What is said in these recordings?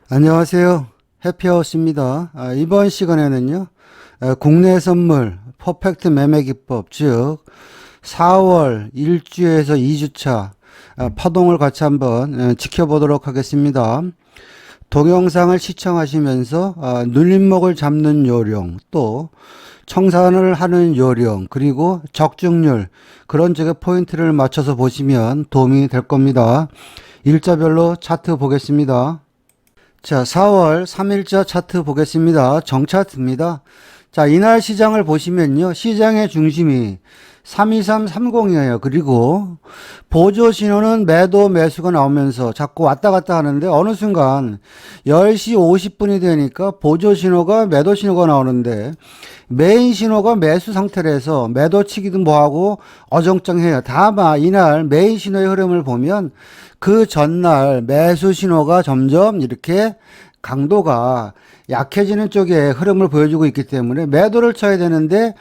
안녕하세요. 해피하우스입니다. 이번 시간에는요, 국내 선물 퍼펙트 매매 기법, 즉 4월 1주에서 2주차 파동을 같이 한번 지켜보도록 하겠습니다. 동영상을 시청하시면서 눌림목을 잡는 요령, 또 청산을 하는 요령, 그리고 적중률, 그런 쪽에 포인트를 맞춰서 보시면 도움이 될 겁니다. 일자별로 차트 보겠습니다. 자, 4월 3일자 차트 보겠습니다. 정차트입니다. 자, 이날 시장을 보시면요. 시장의 중심이 32330이에요. 그리고 보조 신호는 매도 매수가 나오면서 자꾸 왔다 갔다 하는데 어느 순간 10시 50분이 되니까 보조 신호가 매도 신호가 나오는데 메인 신호가 매수 상태라서 매도 치기도 뭐하고 어정쩡해요. 다만 이날 메인 신호의 흐름을 보면 그 전날 매수 신호가 점점 이렇게 강도가 약해지는 쪽에 흐름을 보여주고 있기 때문에 매도를 쳐야 되는데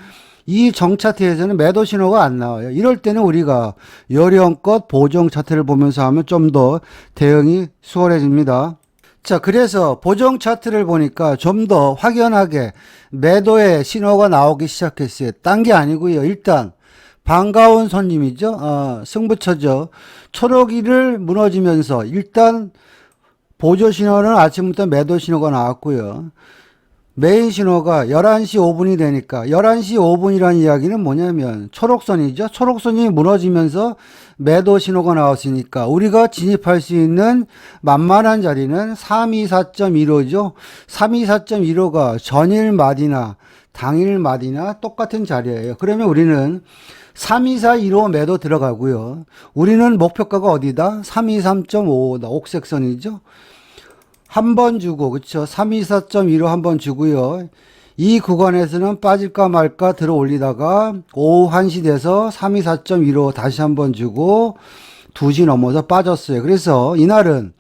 이 정차트에서는 매도 신호가 안 나와요. 이럴 때는 우리가 요령껏 보정 차트를 보면서 하면 좀 더 대응이 수월해집니다. 자, 그래서 보정 차트를 보니까 좀 더 확연하게 매도의 신호가 나오기 시작했어요. 딴 게 아니고요. 일단 반가운 손님이죠. 승부처죠. 초록이를 무너지면서 일단 보조 신호는 아침부터 매도 신호가 나왔고요. 메인 신호가 11시 5분이 되니까 11시 5분이라는 이야기는 뭐냐면 초록선이죠. 초록선이 무너지면서 매도 신호가 나왔으니까 우리가 진입할 수 있는 만만한 자리는 324.15죠. 324.15가 전일 말이나 당일 말이나 똑같은 자리예요. 그러면 우리는 32415 매도 들어가고요. 우리는 목표가가 어디다? 323.55다. 옥색선이죠. 한 번 주고, 그쵸? 324.15 한 번 주고요. 이 구간에서는 빠질까 말까 들어 올리다가 오후 1시 돼서 324.15 다시 한 번 주고 2시 넘어서 빠졌어요. 그래서 이날은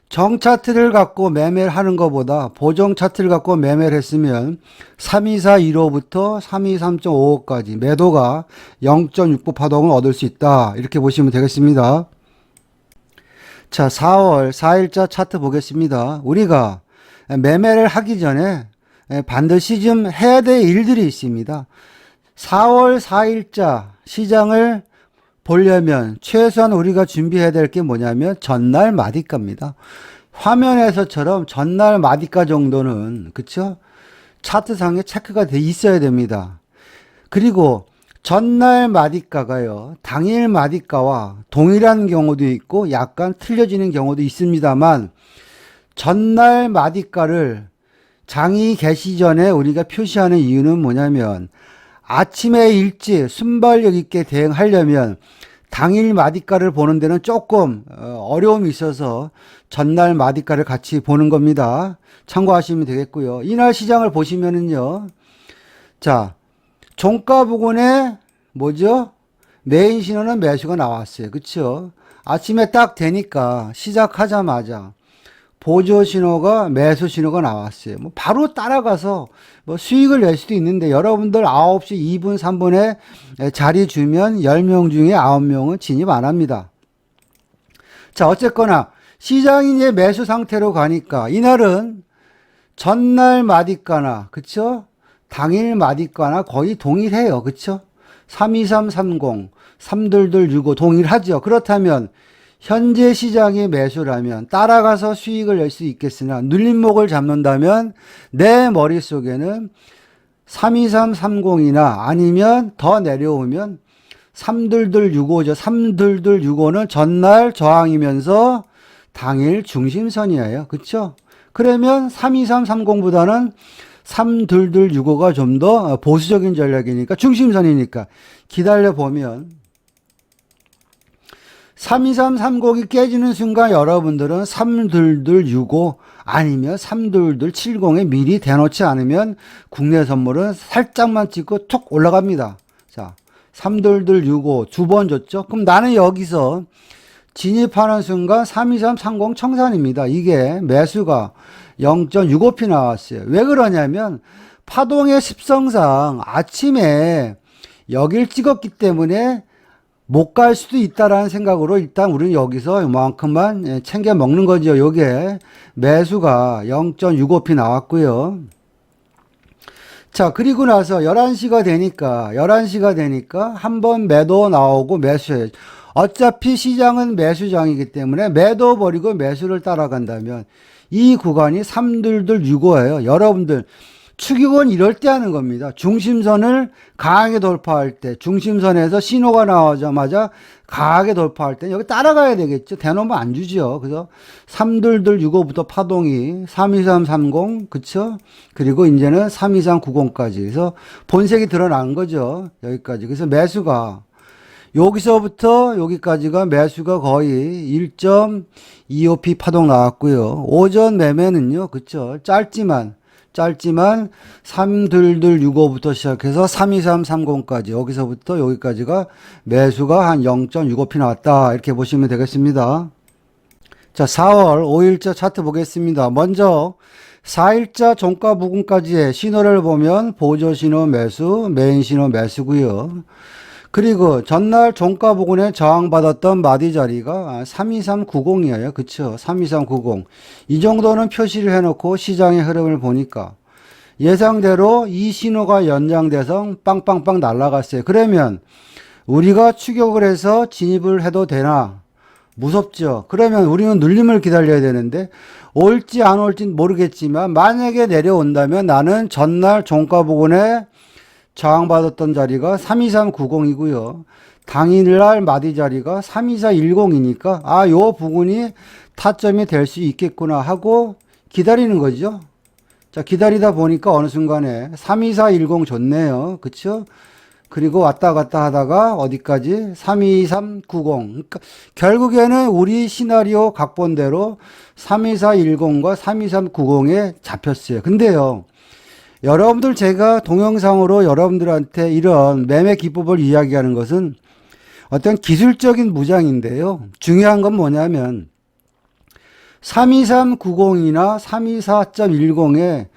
정차트를 갖고 매매를 하는 것보다 보정 차트를 갖고 매매를 했으면 32415부터 323.55까지 매도가 0.69 파동을 얻을 수 있다. 이렇게 보시면 되겠습니다. 자, 4월 4일자 차트 보겠습니다. 우리가 매매를 하기 전에 반드시 좀 해야 될 일들이 있습니다. 4월 4일자 시장을 보려면 최소한 우리가 준비해야 될 게 뭐냐면 전날 마디가입니다. 화면에서처럼 전날 마디가 정도는 그쵸? 차트상에 체크가 돼 있어야 됩니다. 그리고 전날 마디가가요. 당일 마디가와 동일한 경우도 있고 약간 틀려지는 경우도 있습니다만 전날 마디가를 장이 개시 전에 우리가 표시하는 이유는 뭐냐면 아침에 일찍 순발력 있게 대응하려면 당일 마디가를 보는 데는 조금 어려움이 있어서 전날 마디가를 같이 보는 겁니다. 참고하시면 되겠고요. 이날 시장을 보시면은요. 자, 종가 부근에 뭐죠? 메인 신호는 매수가 나왔어요. 그쵸? 아침에 딱 되니까 시작하자마자 보조 신호가 매수 신호가 나왔어요. 뭐 바로 따라가서 뭐 수익을 낼 수도 있는데 여러분들 9시 2분 3분에 자리 주면 10명 중에 9명은 진입 안 합니다. 자, 어쨌거나 시장이 이제 매수 상태로 가니까 이날은 전날 마디가나 그쵸? 당일 마디가나 거의 동일해요. 그쵸? 32330, 32265 동일하죠. 그렇다면 현재 시장의 매수라면 따라가서 수익을 낼 수 있겠으나 눌림목을 잡는다면 내 머릿속에는 32330이나 아니면 더 내려오면 32265죠. 32265는 전날 저항이면서 당일 중심선이에요. 그쵸? 그러면 32330보다는 32265가 좀 더 보수적인 전략이니까 중심선이니까 기다려보면 32330이 깨지는 순간 여러분들은 32265 아니면 32270에 미리 대놓지 않으면 국내 선물은 살짝만 찍고 툭 올라갑니다. 자, 32265 두 번 줬죠. 그럼 나는 여기서 진입하는 순간 32330 청산입니다. 이게 매수가 0.65p 나왔어요. 왜 그러냐면 파동의 습성상 아침에 여길 찍었기 때문에 못 갈 수도 있다라는 생각으로 일단 우리는 여기서 이만큼만 챙겨 먹는 거죠. 요게 매수가 0.65p 나왔고요. 자, 그리고 나서 11시가 되니까 한번 매도 나오고 매수해. 어차피 시장은 매수장이기 때문에 매도 버리고 매수를 따라간다면 이 구간이 32265예요. 여러분들 추격은 이럴 때 하는 겁니다. 중심선을 강하게 돌파할 때, 중심선에서 신호가 나오자마자 강하게 돌파할 때 여기 따라가야 되겠죠. 대놓으면 안 주죠. 그래서 32265부터 파동이 32330, 그쵸? 그리고 이제는 32390까지. 그래서 본색이 드러난 거죠. 여기까지. 그래서 매수가 여기서부터 여기까지가 매수가 거의 1.25p 파동 나왔고요. 오전 매매는요, 그쵸? 짧지만 32265부터 시작해서 32330까지 여기서부터 여기까지가 매수가 한 0.65p 나왔다. 이렇게 보시면 되겠습니다. 자, 4월 5일자 차트 보겠습니다. 먼저 4일자 종가 부근까지의 신호를 보면 보조 신호 매수, 메인 신호 매수고요. 그리고 전날 종가 부근에 저항받았던 마디 자리가 32390이에요. 그쵸? 32390. 이 정도는 표시를 해놓고 시장의 흐름을 보니까 예상대로 이 신호가 연장돼서 빵빵빵 날아갔어요. 그러면 우리가 추격을 해서 진입을 해도 되나? 무섭죠? 그러면 우리는 눌림을 기다려야 되는데 올지 안 올지 모르겠지만 만약에 내려온다면 나는 전날 종가 부근에 저항받았던 자리가 32390이고요. 당일날 마디 자리가 32410이니까 요 부분이 타점이 될 수 있겠구나 하고 기다리는 거죠. 자, 기다리다 보니까 어느 순간에 32410 좋네요. 그쵸? 그리고 왔다 갔다 하다가 어디까지? 32390. 그러니까 결국에는 우리 시나리오 각본대로 32410과 32390에 잡혔어요. 근데요, 여러분들 제가 동영상으로 여러분들한테 이런 매매 기법을 이야기하는 것은 어떤 기술적인 무장인데요. 중요한 건 뭐냐면 32390이나 324.10에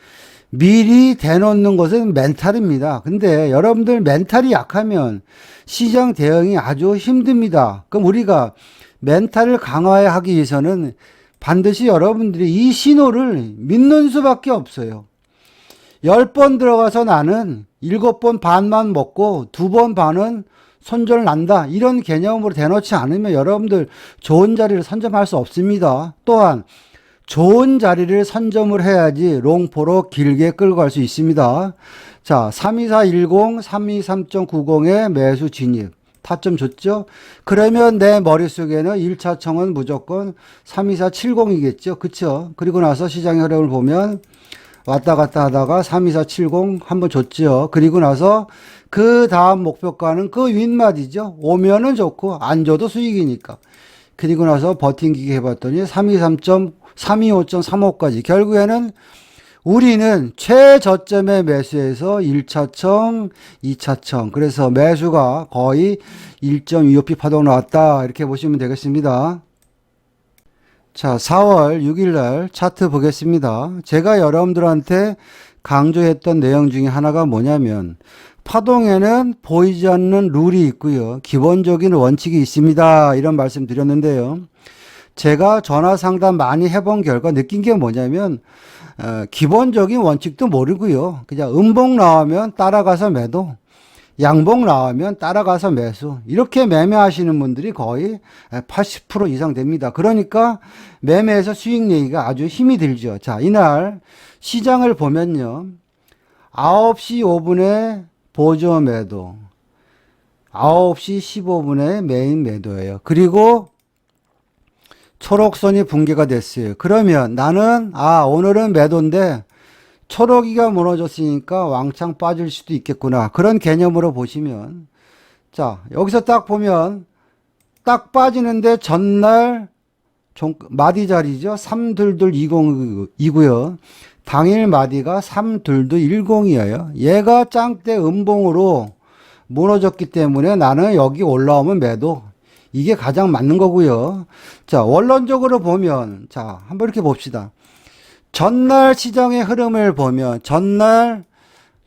미리 대놓는 것은 멘탈입니다. 근데 여러분들 멘탈이 약하면 시장 대응이 아주 힘듭니다. 그럼 우리가 멘탈을 강화하기 위해서는 반드시 여러분들이 이 신호를 믿는 수밖에 없어요. 10번 들어가서 나는 7번 반만 먹고 2번 반은 손절 난다. 이런 개념으로 대놓지 않으면 여러분들 좋은 자리를 선점할 수 없습니다. 또한 좋은 자리를 선점을 해야지 롱포로 길게 끌고 갈 수 있습니다. 자, 32410, 323.90에 매수 진입. 타점 줬죠? 그러면 내 머릿속에는 1차청은 무조건 32470이겠죠? 그쵸? 그리고 나서 시장의 흐름을 보면 왔다 갔다 하다가 32470 한번 줬죠. 그리고 나서 그 다음 목표가는 그 윗마디죠. 오면은 좋고 안 줘도 수익이니까. 그리고 나서 버팅기기 해봤더니 325.35까지. 결국에는 우리는 최저점의 매수에서 1차청, 2차청. 그래서 매수가 거의 1.25p 파동 나왔다. 이렇게 보시면 되겠습니다. 자, 4월 6일 날 차트 보겠습니다. 제가 여러분들한테 강조했던 내용 중에 하나가 뭐냐면 파동에는 보이지 않는 룰이 있고요. 기본적인 원칙이 있습니다. 이런 말씀 드렸는데요. 제가 전화 상담 많이 해본 결과 느낀 게 뭐냐면 기본적인 원칙도 모르고요. 그냥 음봉 나오면 따라가서 매도, 양봉 나오면 따라가서 매수, 이렇게 매매하시는 분들이 거의 80% 이상 됩니다. 그러니까 매매에서 수익 내기가 아주 힘이 들죠. 자, 이날 시장을 보면요, 9시 5분에 보조 매도, 9시 15분에 메인 매도예요. 그리고 초록선이 붕괴가 됐어요. 그러면 나는 오늘은 매도인데 초록이가 무너졌으니까 왕창 빠질 수도 있겠구나. 그런 개념으로 보시면, 자, 여기서 딱 보면 딱 빠지는데 전날 마디 자리죠. 32220이고요. 당일 마디가 32210이에요. 얘가 짱대 음봉으로 무너졌기 때문에 나는 여기 올라오면 매도. 이게 가장 맞는 거고요. 자, 원론적으로 보면, 자, 한번 이렇게 봅시다. 전날 시장의 흐름을 보면 전날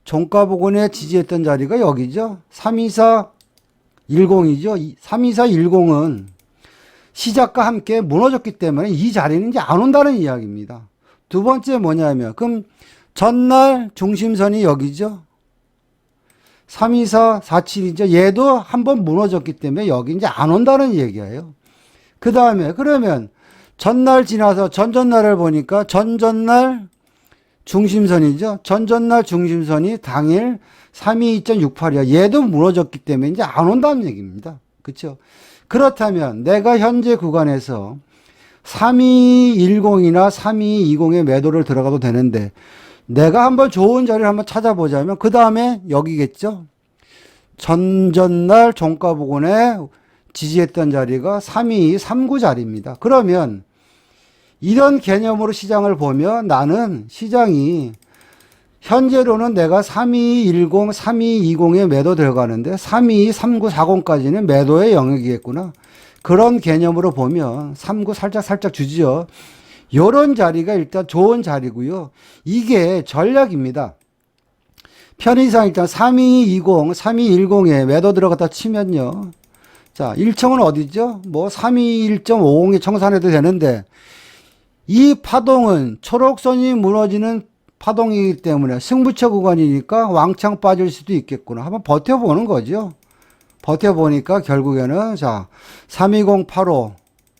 종가 부근에 지지했던 자리가 여기죠. 324 10이죠. 324110은 시작과 함께 무너졌기 때문에 이 자리는 이제 안 온다는 이야기입니다. 두 번째 뭐냐면, 그럼 전날 중심선이 여기죠. 32447이죠. 얘도 한번 무너졌기 때문에 여기 이제 안 온다는 얘기예요. 그 다음에 그러면 전날 지나서 전전날을 보니까 전전날 중심선이죠. 전전날 중심선이 당일 322.68이야. 얘도 무너졌기 때문에 이제 안 온다는 얘기입니다. 그렇죠? 그렇다면 내가 현재 구간에서 3210이나 3220의 매도를 들어가도 되는데 내가 한번 좋은 자리를 한번 찾아보자면 그 다음에 여기겠죠. 전전날 종가 부근에 지지했던 자리가 3239 자리입니다. 그러면 이런 개념으로 시장을 보면 나는 시장이 현재로는 내가 3210, 3220에 매도 들어가는데 323940까지는 매도의 영역이겠구나. 그런 개념으로 보면 39 살짝 주지요. 요런 자리가 일단 좋은 자리고요. 이게 전략입니다. 편의상 일단 3220, 3210에 매도 들어갔다 치면요. 자, 일청은 어디죠? 뭐 321.50에 청산해도 되는데 이 파동은 초록선이 무너지는 파동이기 때문에 승부처 구간이니까 왕창 빠질 수도 있겠구나. 한번 버텨보는 거죠. 버텨보니까 결국에는 자, 32085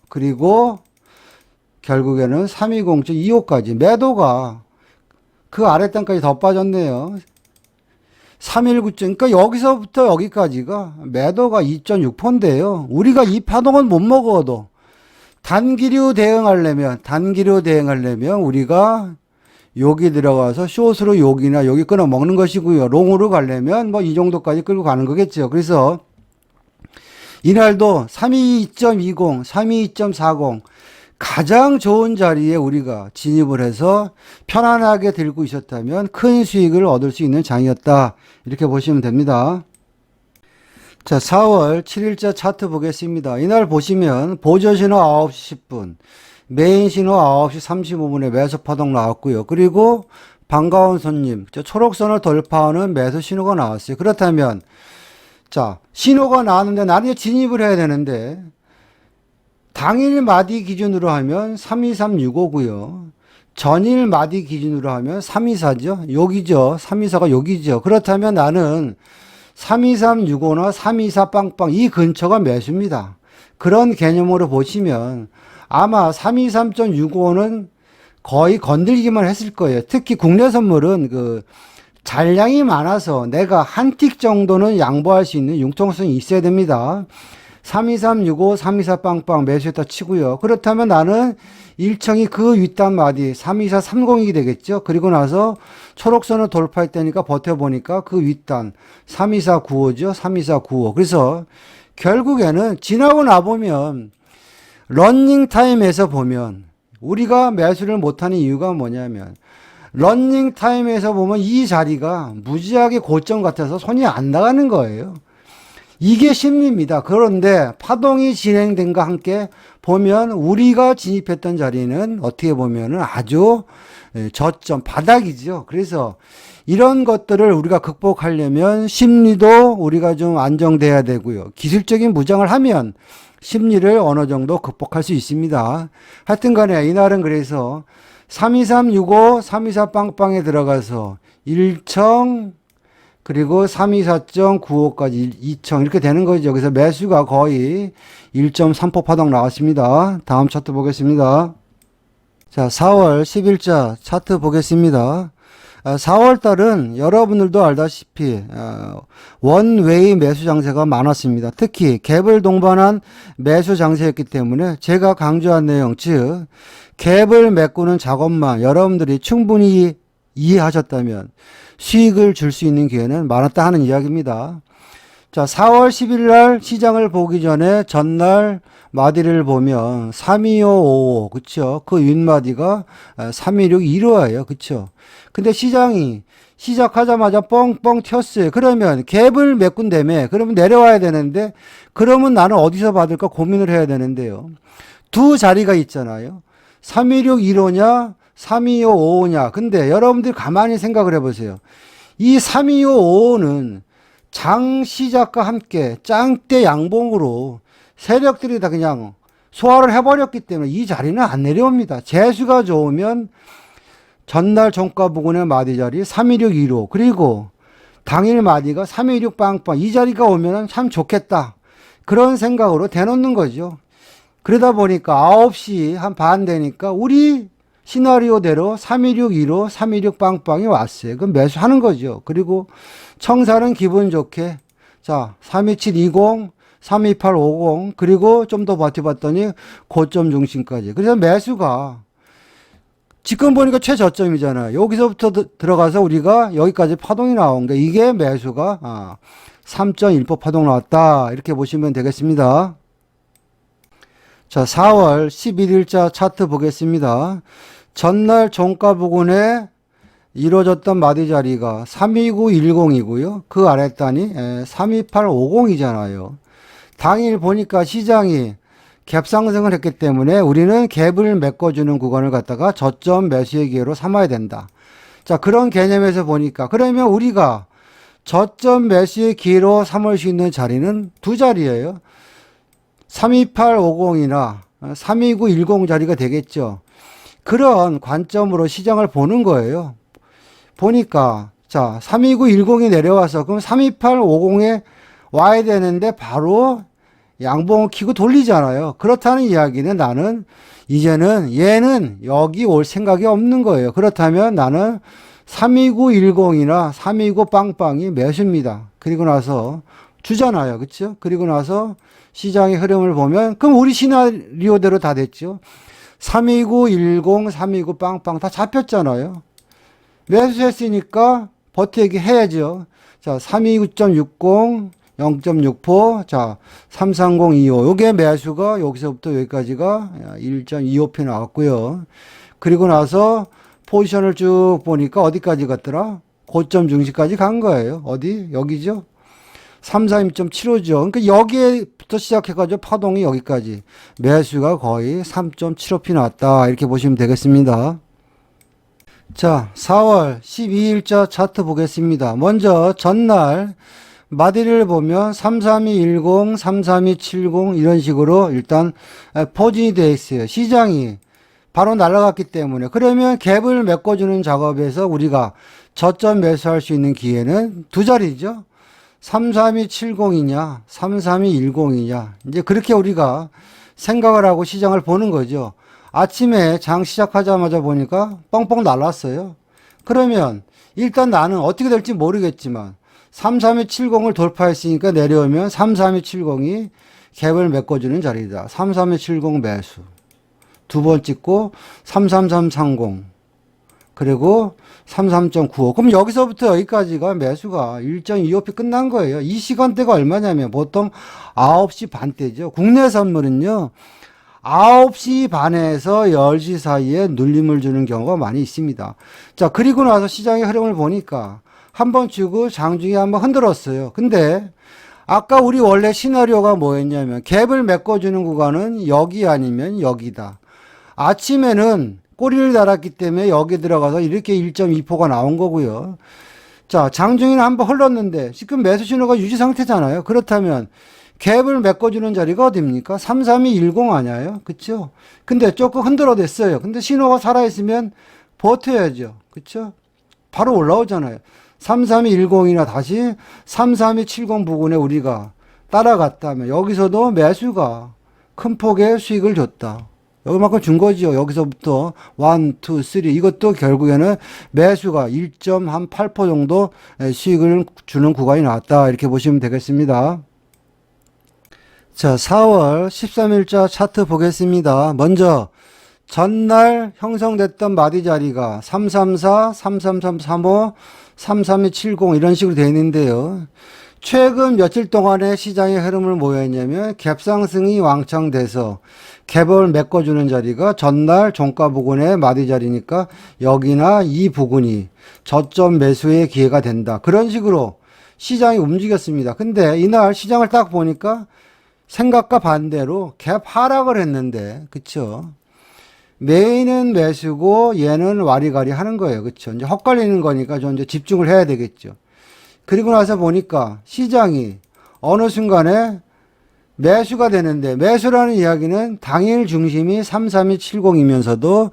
그리고 결국에는 320.25까지 매도가 그 아랫단까지 더 빠졌네요. 319. 그러니까 여기서부터 여기까지가 매도가 2.6%인데요. 우리가 이 파동은 못 먹어도 단기류 대응하려면 우리가 여기 들어가서 숏으로 여기나 여기 끊어 먹는 것이고요. 롱으로 가려면 뭐 이 정도까지 끌고 가는 거겠죠. 그래서 이날도 32.20, 32.40 가장 좋은 자리에 우리가 진입을 해서 편안하게 들고 있었다면 큰 수익을 얻을 수 있는 장이었다. 이렇게 보시면 됩니다. 자, 4월 7일자 차트 보겠습니다. 이날 보시면 보조 신호 9시 10분, 메인 신호 9시 35분에 매수 파동 나왔고요. 그리고 반가운 손님, 초록선을 돌파하는 매수 신호가 나왔어요. 그렇다면 자, 신호가 나왔는데 나는 진입을 해야 되는데 당일 마디 기준으로 하면 32365고요. 전일 마디 기준으로 하면 324죠. 여기죠. 324가 여기죠. 그렇다면 나는 32365나 324 빵빵 이 근처가 매수입니다. 그런 개념으로 보시면 아마 323.65는 거의 건들기만 했을 거예요. 특히 국내 선물은 그 잔량이 많아서 내가 한 틱 정도는 양보할 수 있는 융통성이 있어야 됩니다. 32365, 324 빵빵 매수했다 치고요. 그렇다면 나는 일청이 그 윗단 마디 32430이 되겠죠. 그리고 나서 초록선을 돌파했다니까 버텨보니까 그 윗단 32495죠. 32495. 그래서 결국에는 지나고 나보면 러닝타임에서 보면 우리가 매수를 못하는 이유가 뭐냐면 러닝타임에서 보면 이 자리가 무지하게 고점 같아서 손이 안 나가는 거예요. 이게 심리입니다. 그런데 파동이 진행된과 함께 보면 우리가 진입했던 자리는 어떻게 보면은 아주 저점, 바닥이죠. 그래서 이런 것들을 우리가 극복하려면 심리도 우리가 좀 안정돼야 되고요. 기술적인 무장을 하면 심리를 어느 정도 극복할 수 있습니다. 하여튼 간에 이날은 그래서 32365, 324 빵빵에 들어가서 1청, 그리고 324.95까지 2청 이렇게 되는 거죠. 그래서 매수가 거의 1.3% 파동 나왔습니다. 다음 차트 보겠습니다. 자, 4월 10일자 차트 보겠습니다. 4월 달은 여러분들도 알다시피 원웨이 매수 장세가 많았습니다. 특히 갭을 동반한 매수 장세였기 때문에 제가 강조한 내용, 즉 갭을 메꾸는 작업만 여러분들이 충분히 이해하셨다면 수익을 줄 수 있는 기회는 많았다 하는 이야기입니다. 자, 4월 10일 날 시장을 보기 전에 전날 마디를 보면 32555, 그쵸? 그 윗마디가 31615예요. 그쵸? 근데 시장이 시작하자마자 뻥뻥 튀었어요. 그러면 갭을 메꾼다며. 그러면 내려와야 되는데, 그러면 나는 어디서 받을까 고민을 해야 되는데요. 두 자리가 있잖아요. 31615냐, 32555냐. 근데 여러분들이 가만히 생각을 해보세요. 이 32555는 장 시작과 함께 짱대 양봉으로 세력들이 다 그냥 소화를 해버렸기 때문에 이 자리는 안 내려옵니다. 재수가 좋으면 전날 종가 부근의 마디 자리 31625 그리고 당일 마디가 316 빵빵 이 자리가 오면 참 좋겠다. 그런 생각으로 대놓는 거죠. 그러다 보니까 9시 한 반 되니까 우리 시나리오대로 31615, 316 빵빵이 왔어요. 그럼 매수하는 거죠. 그리고 청사는 기분 좋게 자 32720, 32850 그리고 좀 더 버텨봤더니 고점 중심까지. 그래서 매수가 지금 보니까 최저점이잖아요. 여기서부터 들어가서 우리가 여기까지 파동이 나온 게 이게 매수가 3.1% 파동 나왔다. 이렇게 보시면 되겠습니다. 자, 4월 11일자 차트 보겠습니다. 전날 종가 부근에 이루어졌던 마디 자리가 32910이고요. 그 아랫단이 32850이잖아요. 당일 보니까 시장이 갭상승을 했기 때문에 우리는 갭을 메꿔주는 구간을 갖다가 저점 매수의 기회로 삼아야 된다. 자, 그런 개념에서 보니까 그러면 우리가 저점 매수의 기회로 삼을 수 있는 자리는 두 자리예요. 32850이나 32910 자리가 되겠죠. 그런 관점으로 시장을 보는 거예요. 보니까 자 32910이 내려와서 그럼 32850에 와야 되는데 바로 양봉을 키고 돌리잖아요. 그렇다는 이야기는 나는 이제는 얘는 여기 올 생각이 없는 거예요. 그렇다면 나는 32910이나 329 빵빵이 매수입니다. 그리고 나서 주잖아요. 그렇죠? 그리고 나서 시장의 흐름을 보면 그럼 우리 시나리오대로 다 됐죠. 32910, 329 빵빵 다 잡혔잖아요. 매수했으니까 버티기 해야죠. 자, 329.60 0.6%, 자, 33025. 요게 매수가 여기서부터 여기까지가 1.25p 나왔고요. 그리고 나서 포지션을 쭉 보니까 어디까지 갔더라? 고점 중심까지 간 거예요. 어디? 여기죠? 342.75죠. 그러니까 여기에부터 시작해가지고 파동이 여기까지. 매수가 거의 3.75p 나왔다. 이렇게 보시면 되겠습니다. 자, 4월 12일자 차트 보겠습니다. 먼저 전날 마디를 보면 33210, 33270 이런 식으로 일단 포진이 되어 있어요. 시장이 바로 날아갔기 때문에 그러면 갭을 메꿔주는 작업에서 우리가 저점 매수할 수 있는 기회는 두 자리죠. 33270이냐 33210이냐 이제 그렇게 우리가 생각을 하고 시장을 보는 거죠. 아침에 장 시작하자마자 보니까 뻥뻥 날랐어요. 그러면 일단 나는 어떻게 될지 모르겠지만 33270을 돌파했으니까 내려오면 33270이 갭을 메꿔주는 자리다. 33270 매수. 두 번 찍고 33330 그리고 33.95. 그럼 여기서부터 여기까지가 매수가 1.25p 끝난 거예요. 이 시간대가 얼마냐면 보통 9시 반대죠. 국내 선물은요. 9시 반에서 10시 사이에 눌림을 주는 경우가 많이 있습니다. 자, 그리고 나서 시장의 흐름을 보니까 한번 주고 장중에 한번 흔들었어요. 근데 아까 우리 원래 시나리오가 뭐였냐면 갭을 메꿔주는 구간은 여기 아니면 여기다. 아침에는 꼬리를 달았기 때문에 여기 들어가서 이렇게 1.2%가 나온 거고요. 자, 장중에는 한번 흘렀는데 지금 매수 신호가 유지 상태잖아요. 그렇다면 갭을 메꿔주는 자리가 어딥니까? 33210 아니에요? 그쵸? 근데 조금 흔들어댔어요. 근데 신호가 살아있으면 버텨야죠. 그쵸? 바로 올라오잖아요. 33210이나 다시 33270 부근에 우리가 따라갔다면 여기서도 매수가 큰 폭의 수익을 줬다. 여기만큼 준 거죠. 여기서부터 1, 2, 3 이것도 결국에는 매수가 1.8% 정도 수익을 주는 구간이 나왔다. 이렇게 보시면 되겠습니다. 자, 4월 13일자 차트 보겠습니다. 먼저 전날 형성됐던 마디 자리가 334, 33335, 33270 이런 식으로 되어 있는데요. 최근 며칠 동안의 시장의 흐름을 뭐였냐면 갭상승이 왕창 돼서 갭을 메꿔주는 자리가 전날 종가 부근의 마디 자리니까 여기나 이 부근이 저점 매수의 기회가 된다. 그런 식으로 시장이 움직였습니다. 근데 이날 시장을 딱 보니까 생각과 반대로 갭 하락을 했는데, 그쵸? 메인은 매수고 얘는 와리가리 하는 거예요. 그쵸? 이제 헛갈리는 거니까 좀 이제 집중을 해야 되겠죠. 그리고 나서 보니까 시장이 어느 순간에 매수가 되는데, 매수라는 이야기는 당일 중심이 33270이면서도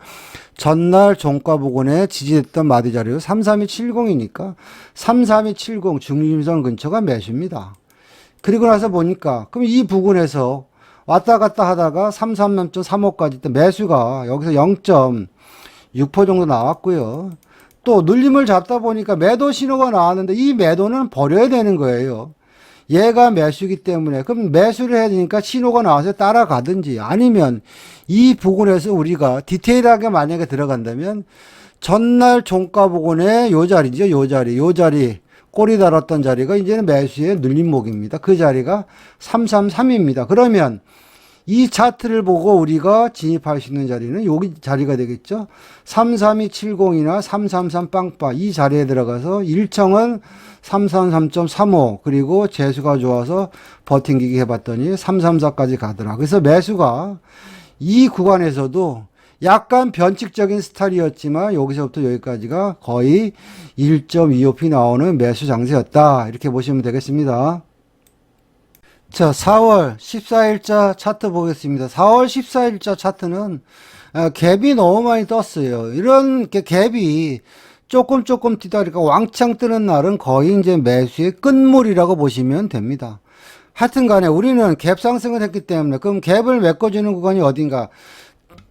전날 종가 부근에 지지했던 마디 자료 33270이니까 33270 중심선 근처가 매수입니다. 그리고 나서 보니까 그럼 이 부근에서 왔다 갔다 하다가 333.35까지 때 매수가 여기서 0.6% 정도 나왔고요. 또 눌림을 잡다 보니까 매도 신호가 나왔는데 이 매도는 버려야 되는 거예요. 얘가 매수이기 때문에 그럼 매수를 해야 되니까 신호가 나와서 따라가든지 아니면 이 부분에서 우리가 디테일하게 만약에 들어간다면 전날 종가 부근에 요 자리죠. 요 자리 꼬리 달았던 자리가 이제는 매수의 눌림목입니다. 그 자리가 333입니다. 그러면 이 차트를 보고 우리가 진입할 수 있는 자리는 여기 자리가 되겠죠. 33270이나 333 빵빠 이 자리에 들어가서 일청은 333.35 그리고 재수가 좋아서 버팅기기 해봤더니 334까지 가더라. 그래서 매수가 이 구간에서도 약간 변칙적인 스타일이었지만 여기서부터 여기까지가 거의 1.25p 나오는 매수 장세였다. 이렇게 보시면 되겠습니다. 자, 4월 14일자 차트 보겠습니다. 4월 14일자 차트는 갭이 너무 많이 떴어요. 이런 갭이 조금 뛰다 보니까 왕창 뜨는 날은 거의 이제 매수의 끝물이라고 보시면 됩니다. 하여튼 간에 우리는 갭 상승을 했기 때문에 그럼 갭을 메꿔주는 구간이 어딘가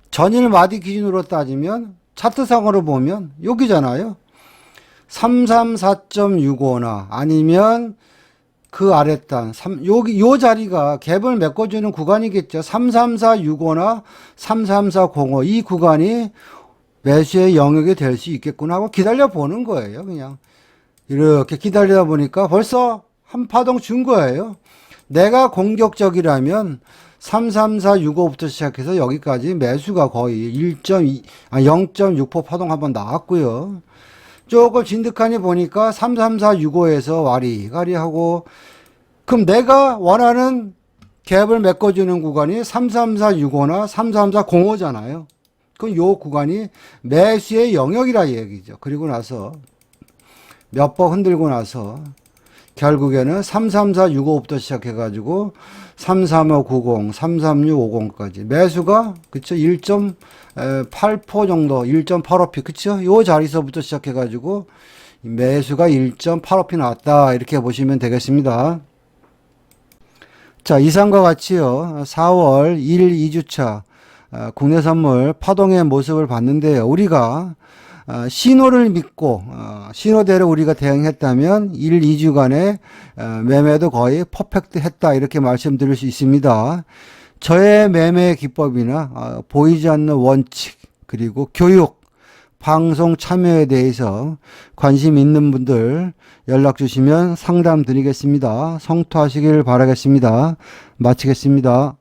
전일 마디 기준으로 따지면 차트상으로 보면 여기잖아요. 334.65나 아니면 그 아랫단 여기 요 자리가 갭을 메꿔주는 구간이겠죠. 33465나 33405 이 구간이 매수의 영역이 될 수 있겠구나 하고 기다려 보는 거예요. 그냥 이렇게 기다리다 보니까 벌써 한 파동 준 거예요. 내가 공격적이라면 33465부터 시작해서 여기까지 매수가 거의 0.6% 파동 한번 나왔고요. 조금 진득하니 보니까 33465에서 와리가리 하고 그럼 내가 원하는 갭을 메꿔주는 구간이 33465나 33405잖아요. 그럼 요 구간이 매수의 영역이라 얘기죠. 그리고 나서 몇 번 흔들고 나서 결국에는 33465부터 시작해가지고 33590, 33650까지 매수가 그쵸 1.8% 정도 1.85p 그쵸 요 자리서부터 시작해가지고 매수가 1.85p 나왔다 이렇게 보시면 되겠습니다. 자 이상과 같이요 4월 1, 2주차 국내 선물 파동의 모습을 봤는데요. 우리가 신호를 믿고 신호대로 우리가 대응했다면 1, 2주간의 매매도 거의 퍼펙트 했다 이렇게 말씀드릴 수 있습니다. 저의 매매 기법이나 보이지 않는 원칙 그리고 교육 방송 참여에 대해서 관심 있는 분들 연락 주시면 상담 드리겠습니다. 성투하시길 바라겠습니다. 마치겠습니다.